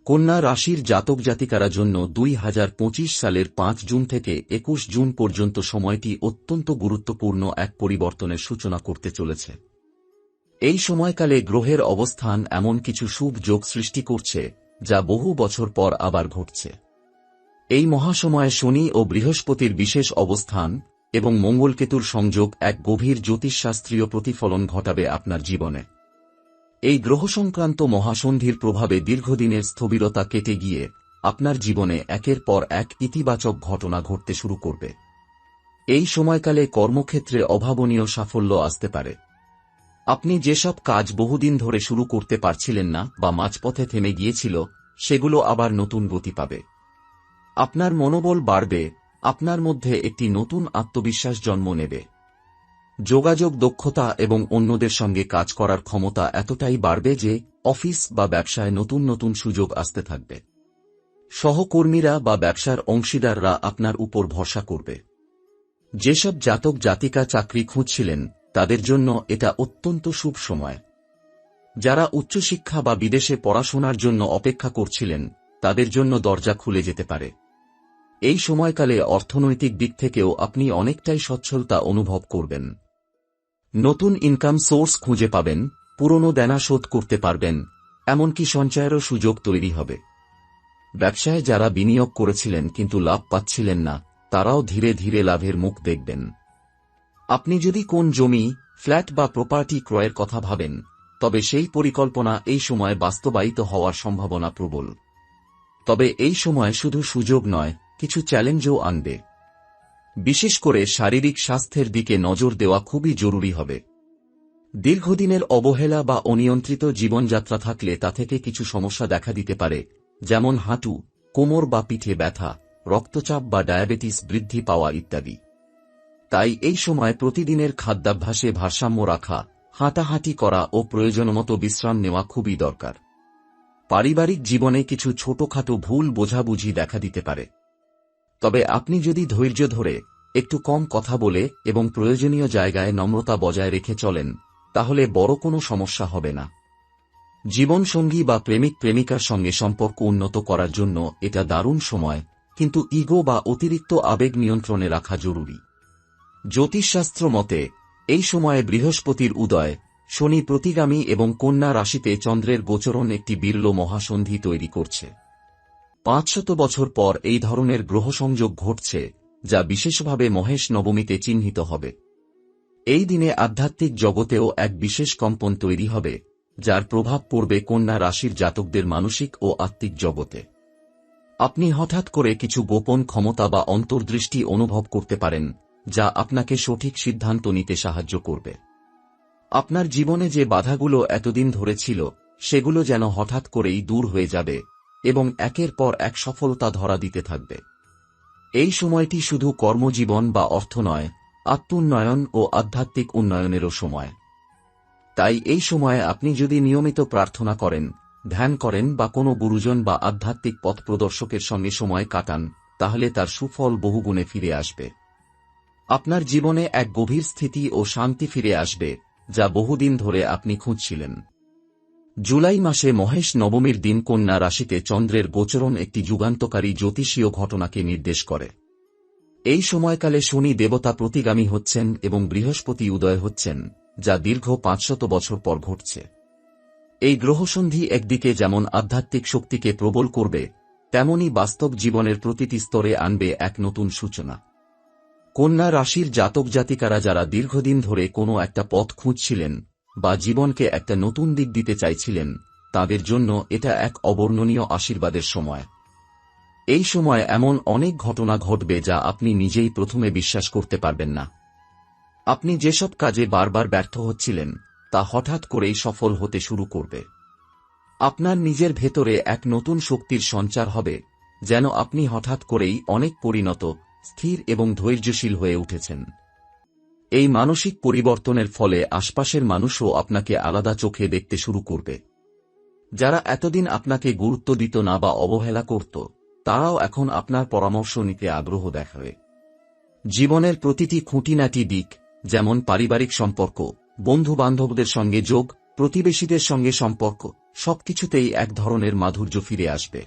কন্যা রাশির জাতক জাতিকারা জন্য 2025 সালের 5 জুন থেকে 21 জুন পর্যন্ত সময়টি অত্যন্ত গুরুত্বপূর্ণ এক পরিবর্তনের সূচনা করতে চলেছে। এই সময়কালে গ্রহের অবস্থান এমন কিছু শুভ যোগ সৃষ্টি করছে যা বহু বছর পর আবার ঘটছে। এই মহাসময়ে শনি ও বৃহস্পতির বিশেষ অবস্থান এবং মঙ্গলকেতুর সংযোগ এক গভীর জ্যোতিষশাস্ত্রীয় প্রতিফলন ঘটাবে আপনার জীবনে। এই গ্রহসংক্রান্ত মহাসন্ধির প্রভাবে দীর্ঘদিনের স্থবিরতা কেটে গিয়ে আপনার জীবনে একের পর এক ইতিবাচক ঘটনা ঘটতে শুরু করবে। এই সময়কালে কর্মক্ষেত্রে অভাবনীয় সাফল্য আসতে পারে। আপনি যেসব কাজ বহুদিন ধরে শুরু করতে পারছিলেন না বা মাঝপথে থেমে গিয়েছিল, সেগুলো আবার নতুন গতি পাবে। আপনার মনোবল বাড়বে, আপনার মধ্যে একটি নতুন আত্মবিশ্বাস জন্ম নেবে। যোগাযোগ দক্ষতা এবং অন্যদের সঙ্গে কাজ করার ক্ষমতা এতটাই বাড়বে যে অফিস বা ব্যবসায় নতুন নতুন সুযোগ আসতে থাকবে। সহকর্মীরা বা ব্যবসার অংশীদাররা আপনার উপর ভরসা করবে। যেসব জাতক জাতিকা চাকরি খুঁজছিলেন তাদের জন্য এটা অত্যন্ত শুভ সময়। যারা উচ্চশিক্ষা বা বিদেশে পড়াশোনার জন্য অপেক্ষা করছিলেন তাদের জন্য দরজা খুলে যেতে পারে। এই সময়কালে অর্থনৈতিক দিক থেকেও আপনি অনেকটাই সচ্ছলতা অনুভব করবেন। নতুন ইনকাম সোর্স খুঁজে পাবেন, পুরনো দেনা শোধ করতে পারবেন, এমনকি সঞ্চয়েরও সুযোগ তৈরি হবে। ব্যবসায় যারা বিনিয়োগ করেছিলেন কিন্তু লাভ পাচ্ছিলেন না, তারাও ধীরে ধীরে লাভের মুখ দেখবেন। আপনি যদি কোন জমি, ফ্ল্যাট বা প্রপার্টি ক্রয়ের কথা ভাবেন, তবে সেই পরিকল্পনা এই সময় বাস্তবায়িত হওয়ার সম্ভাবনা প্রবল। তবে এই সময় শুধু সুযোগ নয়, কিছু চ্যালেঞ্জও আনবে। বিশেষ করে শারীরিক স্বাস্থ্যের দিকে নজর দেওয়া খুবই জরুরি হবে। দীর্ঘদিনের অবহেলা বা অনিয়ন্ত্রিত জীবনযাত্রা থাকলে তা থেকে কিছু সমস্যা দেখা দিতে পারে, যেমন হাঁটু, কোমর বা পিঠে ব্যথা, রক্তচাপ বা ডায়াবেটিস বৃদ্ধি পাওয়া ইত্যাদি। তাই এই সময় প্রতিদিনের খাদ্যাভ্যাসে ভারসাম্য রাখা, হাঁটাহাঁটি করা ও প্রয়োজনমতো বিশ্রাম নেওয়া খুবই দরকার। পারিবারিক জীবনে কিছু ছোটখাটো ভুল বোঝাবুঝি দেখা দিতে পারে। তবে আপনি যদি ধৈর্য ধরে, একটু কম কথা বলে এবং প্রয়োজনীয় জায়গায় নম্রতা বজায় রেখে চলেন, তাহলে বড় কোনো সমস্যা হবে না। জীবনসঙ্গী বা প্রেমিক প্রেমিকার সঙ্গে সম্পর্ক উন্নত করার জন্য এটা দারুণ সময়, কিন্তু ইগো বা অতিরিক্ত আবেগ নিয়ন্ত্রণে রাখা জরুরি। জ্যোতিষশাস্ত্র মতে এই সময়ে বৃহস্পতির উদয়, শনি প্রতিগামী এবং কন্যা রাশিতে চন্দ্রের গোচরণ একটি বিরল মহাসন্ধি তৈরি করছে। 500 বছর পর এই ধরনের গ্রহসংযোগ ঘটছে, যা বিশেষভাবে মহেশ নবমীতে চিহ্নিত হবে। এই দিনে আধ্যাত্মিক জগতেও এক বিশেষ কম্পন তৈরি হবে, যার প্রভাব পড়বে কন্যা রাশির জাতকদের মানসিক ও আত্মিক জগতে। আপনি হঠাৎ করে কিছু গোপন ক্ষমতা বা অন্তর্দৃষ্টি অনুভব করতে পারেন, যা আপনাকে সঠিক সিদ্ধান্ত নিতে সাহায্য করবে। আপনার জীবনে যে বাধাগুলো এতদিন ধরে ছিল, সেগুলো যেন হঠাৎ করেই দূর হয়ে যাবে এবং একের পর এক সফলতা ধরা দিতে থাকবে। এই সময়টি শুধু কর্মজীবন বা অর্থ নয়, আত্মোন্নয়ন ও আধ্যাত্মিক উন্নয়নেরও সময়। তাই এই সময়ে আপনি যদি নিয়মিত প্রার্থনা করেন, ধ্যান করেন বা কোনো গুরুজন বা আধ্যাত্মিক পথ প্রদর্শকের সঙ্গে সময় কাটান, তাহলে তার সুফল বহুগুণে ফিরে আসবে। আপনার জীবনে এক গভীর স্থিতি ও শান্তি ফিরে আসবে, যা বহুদিন ধরে আপনি খুঁজছিলেন। জুলাই মাসে মহেশ নবমীর দিন কন্যা রাশিতে চন্দ্রের গোচরণ একটি যুগান্তকারী জ্যোতিষীয় ঘটনাকে নির্দেশ করে। এই সময়কালে শনি দেবতা প্রতিগামী হচ্ছেন এবং বৃহস্পতি উদয় হচ্ছেন, যা দীর্ঘ 500 বছর পর ঘটছে। এই গ্রহসন্ধি একদিকে যেমন আধ্যাত্মিক শক্তিকে প্রবল করবে, তেমনি বাস্তব জীবনের প্রতিটি স্তরে আনবে এক নতুন সূচনা। কন্যা রাশির জাতক জাতিকারা যারা দীর্ঘদিন ধরে কোনো একটা পথ খুঁজছিলেন বা জীবনকে একটা নতুন দিক দিতে চাইছিলেন, তাদের জন্য এটা এক অবর্ণনীয় আশীর্বাদের সময়। এই সময় এমন অনেক ঘটনা ঘটবে যা আপনি নিজেই প্রথমে বিশ্বাস করতে পারবেন না। আপনি যেসব কাজে বারবার ব্যর্থ হচ্ছিলেন, তা হঠাৎ করেই সফল হতে শুরু করবে। আপনার নিজের ভেতরে এক নতুন শক্তির সঞ্চার হবে, যেন আপনি হঠাৎ করেই অনেক পরিণত, স্থির এবং ধৈর্যশীল হয়ে উঠেছেন। এই মানসিক পরিবর্তনের ফলে আশপাশের মানুষও আপনাকে আলাদা চোখে দেখতে শুরু করবে। যারা এতদিন আপনাকে গুরুত্ব দিত না বা অবহেলা করত, তারাও এখন আপনার পরামর্শ নিতে আগ্রহ দেখাবে। জীবনের প্রতিটি খুঁটিনাটি দিক, যেমন পারিবারিক সম্পর্ক, বন্ধু বান্ধবদের সঙ্গে যোগ, প্রতিবেশীদের সঙ্গে সম্পর্ক, সবকিছুতেই এক ধরনের মাধুর্য ফিরে আসবে।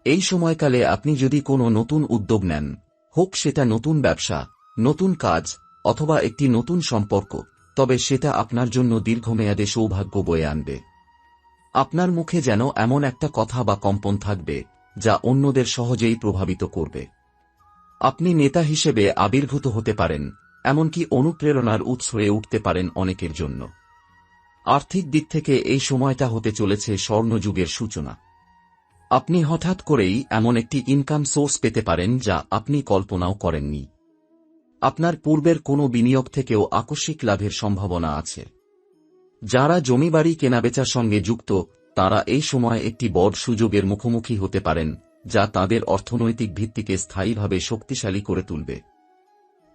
এই সময়কালে আপনি যদি কোনো নতুন উদ্যোগ নেন, হোক সেটা নতুন ব্যবসা, নতুন কাজ অথবা একটি নতুন সম্পর্ক, তবে সেটা আপনার জন্য দীর্ঘমেয়াদে সৌভাগ্য বয়ে আনবে। আপনার মুখে যেন এমন একটা কথা বা কম্পন থাকবে যা অন্যদের সহজেই প্রভাবিত করবে। আপনি নেতা হিসেবে আবির্ভূত হতে পারেন, এমনকি অনুপ্রেরণার উৎস হয়ে উঠতে পারেন অনেকের জন্য। আর্থিক দিক থেকে এই সময়টা হতে চলেছে স্বর্ণযুগের সূচনা। আপনি হঠাৎ করেই এমন একটি ইনকাম সোর্স পেতে পারেন যা আপনি কল্পনাও করেননি। আপনার পূর্বের কোনো বিনিয়োগ থেকেও আকস্মিক লাভের সম্ভাবনা আছে। যারা জমিবাড়ি কেনাবেচার সঙ্গে যুক্ত, তারা এই সময় একটি বড় সুযোগের মুখোমুখি হতে পারেন যা তাদের অর্থনৈতিক ভিত্তিকে স্থায়ীভাবে শক্তিশালী করে তুলবে।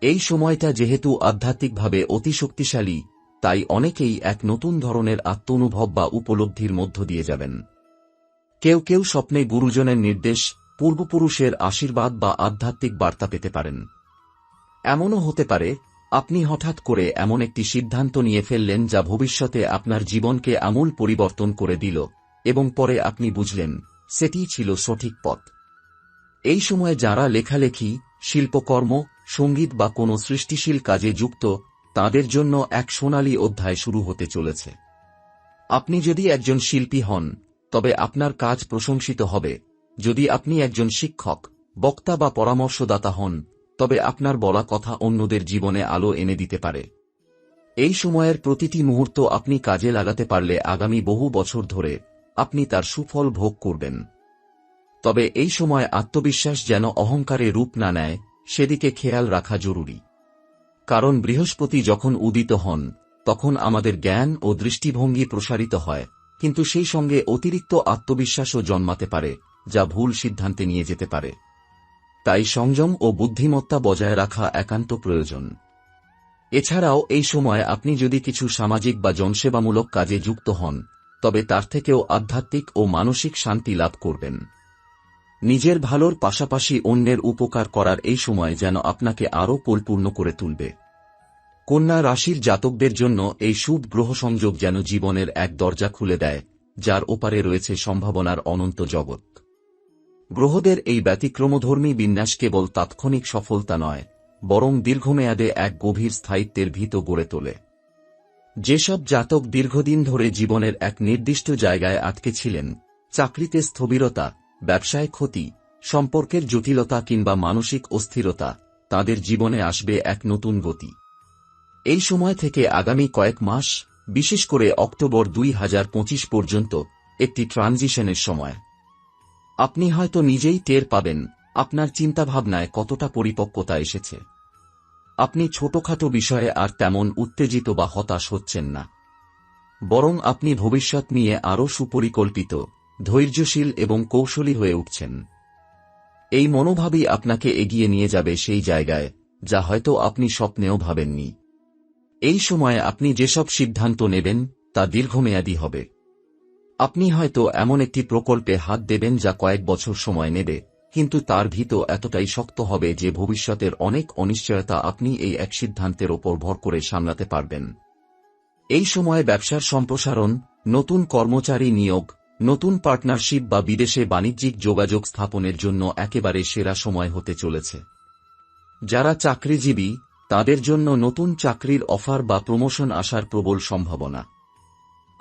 এই সময়টা যেহেতু আধ্যাত্মিকভাবে অতি শক্তিশালী, তাই অনেকেই এক নতুন ধরনের আত্ম-অনুভব বা উপলব্ধির মধ্য দিয়ে যাবেন। কেউ কেউ স্বপ্নে গুরুজনের নির্দেশ, পূর্বপুরুষের আশীর্বাদ বা আধ্যাত্মিক বার্তা পেতে পারেন। এমনও হতে পারে আপনি হঠাৎ করে এমন একটি সিদ্ধান্ত নিয়ে ফেললেন যা ভবিষ্যতে আপনার জীবনকে আমূল পরিবর্তন করে দিল, এবং পরে আপনি বুঝলেন সেটিই ছিল সঠিক পথ। এই সময়ে যারা লেখালেখি, শিল্পকর্ম, সঙ্গীত বা কোনো সৃষ্টিশীল কাজে যুক্ত, তাদের জন্য এক সোনালী অধ্যায় শুরু হতে চলেছে। আপনি যদি একজন শিল্পী হন, তবে আপনার কাজ প্রশংসিত হবে। যদি আপনি একজন শিক্ষক, বক্তা বা পরামর্শদাতা হন, তবে আপনার বলা কথা অন্যদের জীবনে আলো এনে দিতে পারে। এই সময়ের প্রতিটি মুহূর্ত আপনি কাজে লাগাতে পারলে আগামী বহু বছর ধরে আপনি তার সুফল ভোগ করবেন। তবে এই সময় আত্মবিশ্বাস যেন অহংকারে রূপ না নেয়, সেদিকে খেয়াল রাখা জরুরি। কারণ বৃহস্পতি যখন উদিত হন, তখন আমাদের জ্ঞান ও দৃষ্টিভঙ্গি প্রসারিত হয়, কিন্তু সেই সঙ্গে অতিরিক্ত আত্মবিশ্বাসও জন্মাতে পারে, যা ভুল সিদ্ধান্তে নিয়ে যেতে পারে। তাই সংযম ও বুদ্ধিমত্তা বজায় রাখা একান্ত প্রয়োজন। এছাড়াও এই সময় আপনি যদি কিছু সামাজিক বা জনসেবামূলক কাজে যুক্ত হন, তবে তার থেকেও আধ্যাত্মিক ও মানসিক শান্তি লাভ করবেন। নিজের ভালোর পাশাপাশি অন্যের উপকার করার এই সময় যেন আপনাকে আরও পরিপূর্ণ করে তুলবে। কন্যা রাশির জাতকদের জন্য এই শুভ গ্রহ সংযোগ যেন জীবনের এক দরজা খুলে দেয়, যার ওপারে রয়েছে সম্ভাবনার অনন্ত জগৎ। গ্রহদের এই ব্যতিক্রমধর্মী বিন্যাস কেবল তাৎক্ষণিক সফলতা নয়, বরং দীর্ঘমেয়াদে এক গভীর স্থায়িত্বের ভিত গড়ে তোলে। যেসব জাতক দীর্ঘদিন ধরে জীবনের এক নির্দিষ্ট জায়গায় আটকে ছিলেন, চাকরিতে স্থবিরতা, ব্যবসায় ক্ষতি, সম্পর্কের জটিলতা কিংবা মানসিক অস্থিরতা, তাদের জীবনে আসবে এক নতুন গতি। এই সময় থেকে আগামী কয়েক মাস, বিশেষ করে অক্টোবর 2025 পর্যন্ত, একটি ট্রানজিশনের সময়। আপনি হয়তো নিজেই টের পাবেন আপনার চিন্তাভাবনায় কতটা পরিপক্কতা এসেছে। আপনি ছোটখাটো বিষয়ে আর তেমন উত্তেজিত বা হতাশ হচ্ছেন না, বরং আপনি ভবিষ্যৎ নিয়ে আরও সুপরিকল্পিত, ধৈর্যশীল এবং কৌশলী হয়ে উঠছেন। এই মনোভাবই আপনাকে এগিয়ে নিয়ে যাবে সেই জায়গায় যা হয়তো আপনি স্বপ্নেও ভাবেননি। এই সময়ে আপনি যেসব সিদ্ধান্ত নেবেন তা দীর্ঘমেয়াদী হবে। আপনি হয়তো এমন একটি প্রকল্পে হাত দেবেন যা কয়েক বছর সময় নেবে, কিন্তু তার ভিত এতটাই শক্ত হবে যে ভবিষ্যতের অনেক অনিশ্চয়তা আপনি এই এক সিদ্ধান্তের ওপর ভর করে সামলাতে পারবেন। এই সময়ে ব্যবসার সম্প্রসারণ, নতুন কর্মচারী নিয়োগ, নতুন পার্টনারশিপ বা বিদেশে বাণিজ্যিক যোগাযোগ স্থাপনের জন্য একেবারে সেরা সময় হতে চলেছে। যারা চাকরিজীবী, তাদের জন্য নতুন চাকরির অফার বা প্রমোশন আসার প্রবল সম্ভাবনা।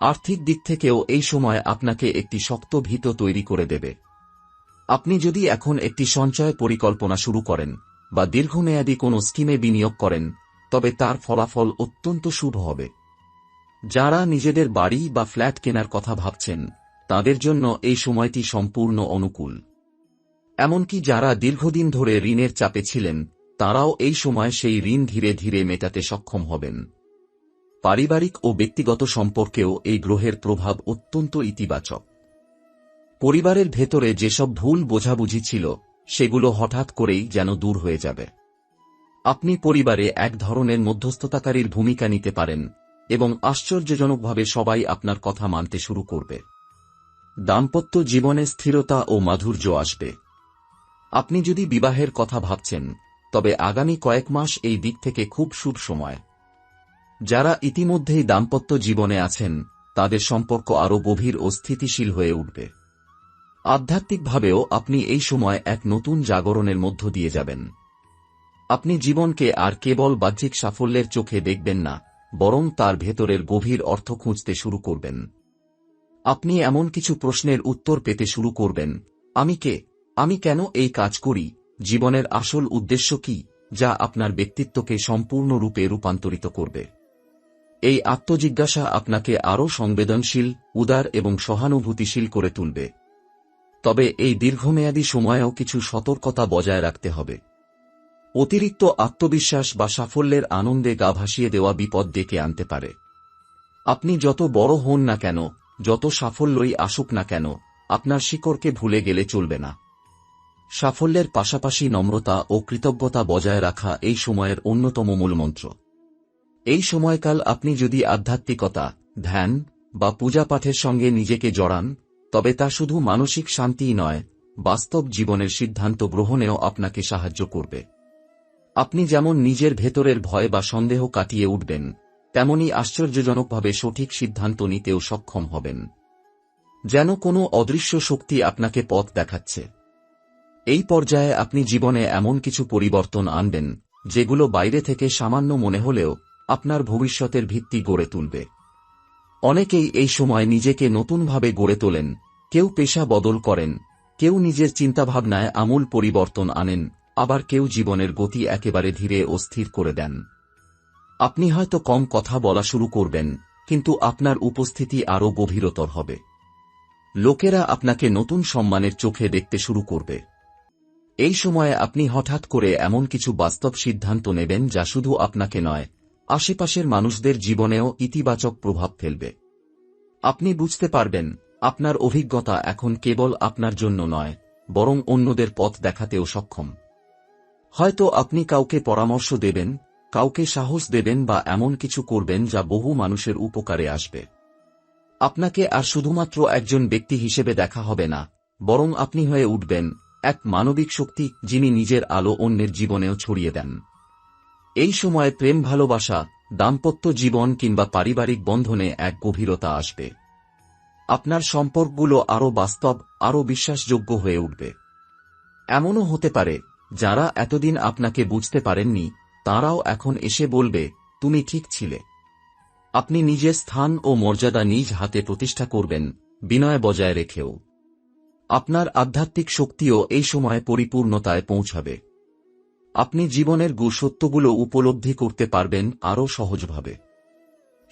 আর্থিক দিক থেকেও এই সময় আপনাকে একটি শক্ত ভিত তৈরি করে দেবে। আপনি যদি এখন একটি সঞ্চয় পরিকল্পনা শুরু করেন বা দীর্ঘমেয়াদী কোনো স্কিমে বিনিয়োগ করেন, তবে তার ফলাফল অত্যন্ত শুভ হবে। যারা নিজেদের বাড়ি বা ফ্ল্যাট কেনার কথা ভাবছেন, তাদের জন্য এই সময়টি সম্পূর্ণ অনুকূল। এমনকি যারা দীর্ঘদিন ধরে ঋণের চাপে ছিলেন, তারাও এই সময় সেই ঋণ ধীরে ধীরে মেটাতে সক্ষম হবেন। পারিবারিক ও ব্যক্তিগত সম্পর্কেও এই গ্রহের প্রভাব অত্যন্ত ইতিবাচক। পরিবারের ভেতরে যেসব ভুল বোঝাবুঝি ছিল, সেগুলো হঠাৎ করেই যেন দূর হয়ে যাবে। আপনি পরিবারে এক ধরনের মধ্যস্থতাকারীর ভূমিকা নিতে পারেন, এবং আশ্চর্যজনকভাবে সবাই আপনার কথা মানতে শুরু করবে। দাম্পত্য জীবনে স্থিরতা ও মাধুর্য আসবে। আপনি যদি বিবাহের কথা ভাবছেন, তবে আগামী কয়েক মাস এই দিক থেকে খুব শুভ সময়। যারা ইতিমধ্যেই দাম্পত্য জীবনে আছেন, তাদের সম্পর্ক আরও গভীর ও স্থিতিশীল হয়ে উঠবে। আধ্যাত্মিকভাবেও আপনি এই সময় এক নতুন জাগরণের মধ্য দিয়ে যাবেন। আপনি জীবনকে আর কেবল বাহ্যিক সাফল্যের চোখে দেখবেন না, বরং তার ভেতরের গভীর অর্থ খুঁজতে শুরু করবেন। আপনি এমন কিছু প্রশ্নের উত্তর পেতে শুরু করবেন, আমি কে, আমি কেন এই কাজ করি, জীবনের আসল উদ্দেশ্য কি, যা আপনার ব্যক্তিত্বকে সম্পূর্ণরূপে রূপান্তরিত করবে। এই আত্মজিজ্ঞাসা আপনাকে আরও সংবেদনশীল, উদার এবং সহানুভূতিশীল করে তুলবে। তবে এই দীর্ঘমেয়াদী সময়েও কিছু সতর্কতা বজায় রাখতে হবে। অতিরিক্ত আত্মবিশ্বাস বা সাফল্যের আনন্দে গা ভাসিয়ে দেওয়া বিপদ ডেকে আনতে পারে। আপনি যত বড় হন না কেন, যত সাফল্যই আসুক না কেন, আপনার শিকড়কে ভুলে গেলে চলবে না। সাফল্যের পাশাপাশি নম্রতা ও কৃতজ্ঞতা বজায় রাখা এই সময়ের অন্যতম মূলমন্ত্র। এই সময়কাল আপনি যদি আধ্যাত্মিকতা, ধ্যান বা পূজাপাঠের সঙ্গে নিজেকে জড়ান, তবে তা শুধু মানসিক শান্তিই নয়, বাস্তব জীবনের সিদ্ধান্ত গ্রহণেও আপনাকে সাহায্য করবে। আপনি যেমন নিজের ভেতরের ভয় বা সন্দেহ কাটিয়ে উঠবেন, তেমনি আশ্চর্যজনকভাবে সঠিক সিদ্ধান্ত নিতেও সক্ষম হবেন। যেন কোনো অদৃশ্য শক্তি আপনাকে পথ দেখাচ্ছে। এই পর্যায়ে আপনি জীবনে এমন কিছু পরিবর্তন আনবেন, যেগুলো বাইরে থেকে সামান্য মনে হলেও আপনার ভবিষ্যতের ভিত্তি গড়ে তুলবে। অনেকেই এই সময় নিজেকে নতুনভাবে গড়ে তোলেন, কেউ পেশা বদল করেন, কেউ নিজের চিন্তাভাবনায় আমূল পরিবর্তন আনেন, আবার কেউ জীবনের গতি একেবারে ধীরে ও স্থির করে দেন। আপনি হয়তো কম কথা বলা শুরু করবেন, কিন্তু আপনার উপস্থিতি আরও গভীরতর হবে। লোকেরা আপনাকে নতুন সম্মানের চোখে দেখতে শুরু করবে। এই সময়ে আপনি হঠাৎ করে এমন কিছু বাস্তব সিদ্ধান্ত নেবেন যা শুধু আপনাকে নয়, আশেপাশের মানুষদের জীবনেও ইতিবাচক প্রভাব ফেলবে। আপনি বুঝতে পারবেন, আপনার অভিজ্ঞতা এখন কেবল আপনার জন্য নয়, বরং অন্যদের পথ দেখাতেও সক্ষম। হয়তো আপনি কাউকে পরামর্শ দেবেন, কাউকে সাহস দেবেন বা এমন কিছু করবেন যা বহু মানুষের উপকারে আসবে। আপনাকে আর শুধুমাত্র একজন ব্যক্তি হিসেবে দেখা হবে না, বরং আপনি হয়ে উঠবেন এক মানবিক শক্তি, যিনি নিজের আলো অন্যের জীবনেও ছড়িয়ে দেন। এই সময় প্রেম, ভালোবাসা, দাম্পত্য জীবন কিংবা পারিবারিক বন্ধনে এক গভীরতা আসবে। আপনার সম্পর্কগুলো আরও বাস্তব, আরও বিশ্বাসযোগ্য হয়ে উঠবে। এমনও হতে পারে, যারা এতদিন আপনাকে বুঝতে পারেননি, তাঁরাও এখন এসে বলবে, তুমি ঠিক ছিলে। আপনি নিজের স্থান ও মর্যাদা নিজ হাতে প্রতিষ্ঠা করবেন, বিনয় বজায় রেখেও। আপনার আধ্যাত্মিক শক্তিও এই সময় পরিপূর্ণতায় পৌঁছাবে। আপনি জীবনের সত্যগুলো উপলব্ধি করতে পারবেন আরও সহজভাবে।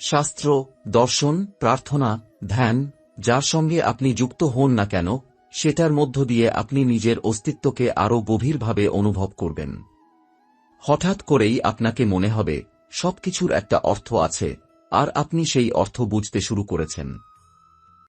শাস্ত্র, দর্শন, প্রার্থনা, ধ্যান, যার সঙ্গে আপনি যুক্ত হন না কেন, সেটার মধ্য দিয়ে আপনি নিজের অস্তিত্বকে আরও গভীরভাবে অনুভব করবেন। হঠাৎ করেই আপনাকে মনে হবে, সবকিছুর একটা অর্থ আছে, আর আপনি সেই অর্থ বুঝতে শুরু করেছেন।